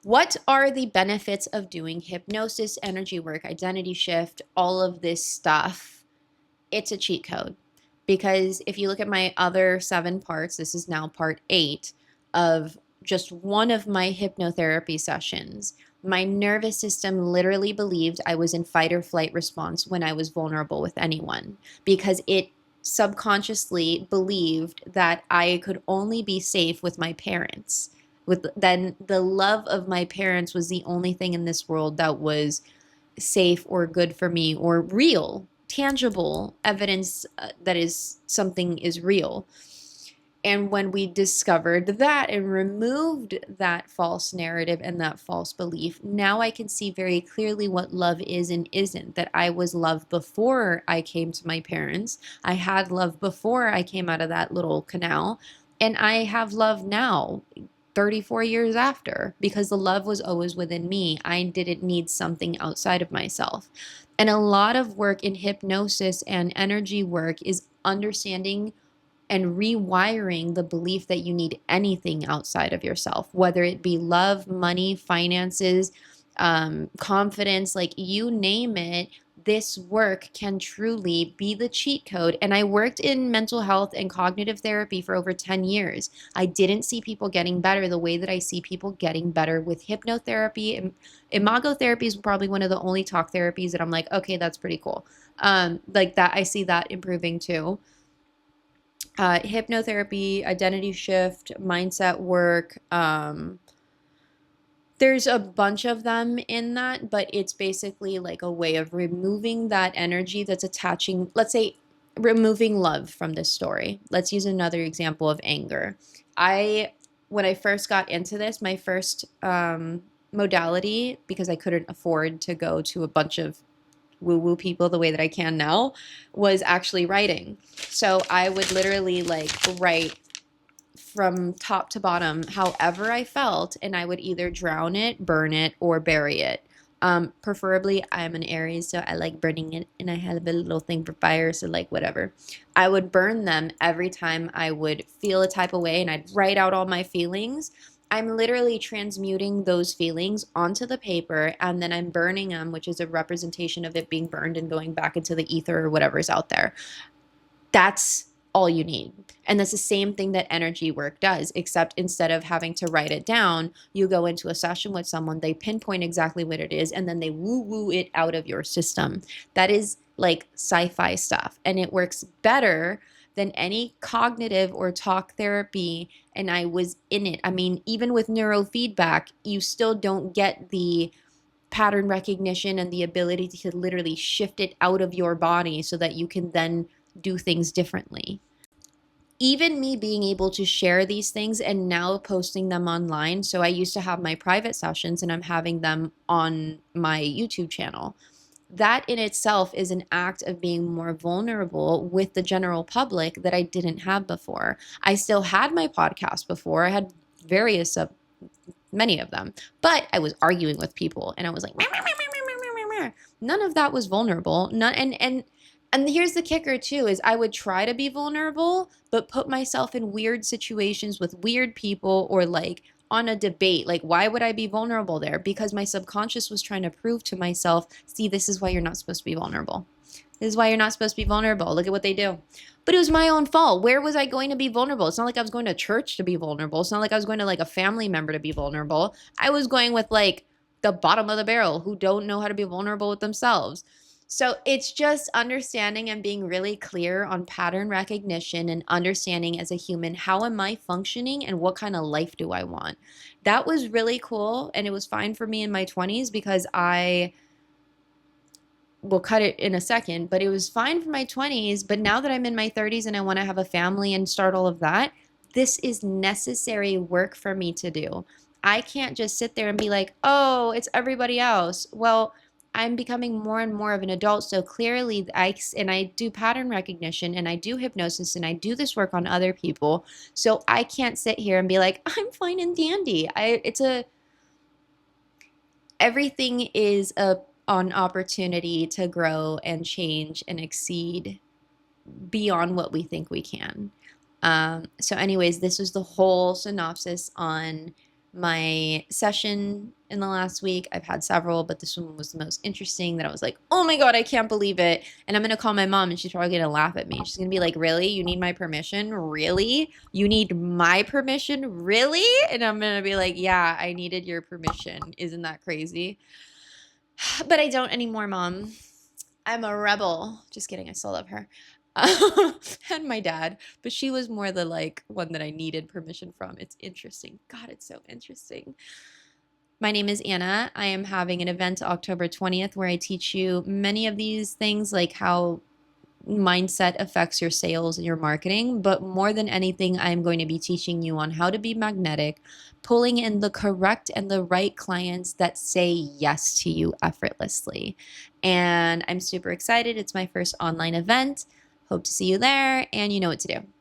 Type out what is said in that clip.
What are the benefits of doing hypnosis, energy work, identity shift, all of this stuff? It's a cheat code. Because if you look at my other 7 parts, this is now part 8 of just one of my hypnotherapy sessions. My nervous system literally believed I was in fight or flight response when I was vulnerable with anyone because it subconsciously believed that I could only be safe with my parents. With then the love of my parents was the only thing in this world that was safe or good for me or real, tangible evidence that is something is real. And when we discovered that and removed that false narrative and that false belief, now I can see very clearly what love is and isn't. That I was loved before I came to my parents. I had love before I came out of that little canal. And I have love now, 34 years after, because the love was always within me. I didn't need something outside of myself. And a lot of work in hypnosis and energy work is understanding and rewiring the belief that you need anything outside of yourself, whether it be love, money, finances, confidence, like you name it. This work can truly be the cheat code. And I worked in mental health and cognitive therapy for over 10 years. I didn't see people getting better the way that I see people getting better with hypnotherapy. Imago therapy is probably one of the only talk therapies that I'm like, okay, that's pretty cool. Like that, I see that improving too. Hypnotherapy, identity shift, mindset work. There's a bunch of them in that, but it's basically like a way of removing that energy that's attaching, let's say, removing love from this story. Let's use another example of anger. When I first got into this, my first modality, because I couldn't afford to go to a bunch of woo woo people the way that I can now, was actually writing. So I would literally like write from top to bottom however I felt, and I would either drown it, burn it, or bury it. Preferably, I'm an Aries, so I like burning it, and I have a little thing for fire, so like whatever. I would burn them every time I would feel a type of way, and I'd write out all my feelings. I'm literally transmuting those feelings onto the paper, and then I'm burning them, which is a representation of it being burned and going back into the ether or whatever's out there. That's all you need. And that's the same thing that energy work does, except instead of having to write it down, you go into a session with someone, they pinpoint exactly what it is, and then they woo woo it out of your system. That is like sci-fi stuff. And it works better than any cognitive or talk therapy. And I was in it. I mean, even with neurofeedback, you still don't get the pattern recognition and the ability to literally shift it out of your body so that you can then do things differently. Even me being able to share these things and now posting them online. So I used to have my private sessions and I'm having them on my YouTube channel. That in itself is an act of being more vulnerable with the general public that I didn't have before. I still had my podcast before. I had various many of them, but I was arguing with people and I was like, none of that was vulnerable. None, and here's the kicker too is I would try to be vulnerable, but put myself in weird situations with weird people or like on a debate. Like, why would I be vulnerable there? Because my subconscious was trying to prove to myself, see, this is why you're not supposed to be vulnerable. This is why you're not supposed to be vulnerable. Look at what they do. But it was my own fault. Where was I going to be vulnerable? It's not like I was going to church to be vulnerable. It's not like I was going to like a family member to be vulnerable. I was going with like the bottom of the barrel who don't know how to be vulnerable with themselves. So it's just understanding and being really clear on pattern recognition and understanding as a human, how am I functioning and what kind of life do I want? That was really cool. And it was fine for me in my 20s because I will cut it in a second, but it was fine for my 20s. But now that I'm in my 30s and I want to have a family and start all of that, this is necessary work for me to do. I can't just sit there and be like, oh, it's everybody else. Well, I'm becoming more and more of an adult. So clearly, I do pattern recognition and I do hypnosis and I do this work on other people. So I can't sit here and be like, I'm fine and dandy. Everything is an opportunity to grow and change and exceed beyond what we think we can. So anyways, this was the whole synopsis on my session in the last week. I've had several, but this one was the most interesting that I was like, oh my God, I can't believe it. And I'm going to call my mom and she's probably going to laugh at me. She's going to be like, really? You need my permission? Really? You need my permission? Really? And I'm going to be like, yeah, I needed your permission. Isn't that crazy? But I don't anymore, Mom. I'm a rebel. Just kidding. I still love her. And my dad, but she was more the like one that I needed permission from. It's interesting. God, it's so interesting. My name is Anna. I am having an event October 20th where I teach you many of these things, like how mindset affects your sales and your marketing. But more than anything, I'm going to be teaching you on how to be magnetic, pulling in the correct and the right clients that say yes to you effortlessly. And I'm super excited. It's my first online event. Hope to see you there, and you know what to do.